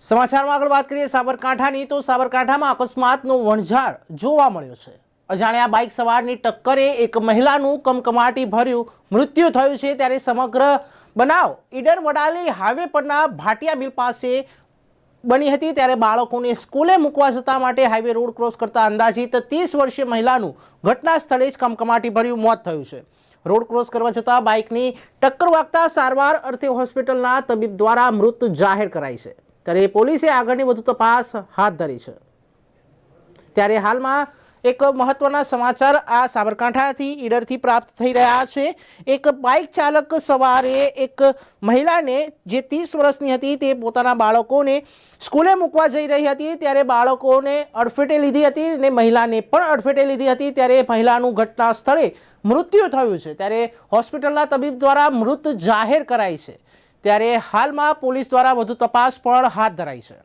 સમાચારમાં આગળ વાત કરીએ સાબરકાંઠાની તો સાબરકાંઠામાં અકસ્માતનો વણઝાર જોવા મળ્યો છે। અજાણ્યા બાઇક સવારની ટક્કરે એક મહિલાનું કમકમાટી ભર્યું મૃત્યુ થયું છે। ત્યારે સમગ્ર બનાવ ઈડર વડાલી હાઈવે પરના ભાટિયા મિલ પાસે બની હતી। ત્યારે બાળકોને સ્કૂલે મૂકવા જતા માટે હાઈવે રોડ ક્રોસ કરતા અંદાજિત 30 વર્ષીય મહિલાનું ઘટના સ્થળે જ કમકમાટી ભર્યું મોત થયું છે। રોડ ક્રોસ કરવા જતા બાઇકની ટક્કર વાગતા સારવાર અર્થે હોસ્પિટલના તબીબ દ્વારા મૃત જાહેર કરાઈ છે। ત્યારે પોલીસે આગળની વધુ તપાસ હાથ ધરી છે। ત્યારે હાલમાં એક મહત્વના સમાચાર આ સાબરકાંઠાથી ઈડરથી પ્રાપ્ત થઈ રહ્યા છે। એક બાઇક ચાલક સવારે એક મહિલાને જે 30 વર્ષની હતી તે પોતાના બાળકોને સ્કૂલે મૂકવા જઈ રહી હતી। ત્યારે બાળકોને અડફેટે લીધી હતી અને મહિલાને પણ અડફેટે લીધી હતી। ત્યારે મહિલાનું ઘટના સ્થળે મૃત્યુ થયું છે। ત્યારે હોસ્પિટલના તબીબ દ્વારા મૃત જાહેર કરાઈ છે। ત્યારે હાલમાં પોલીસ દ્વારા વધુ તપાસ પણ હાથ ધરાઈ છે।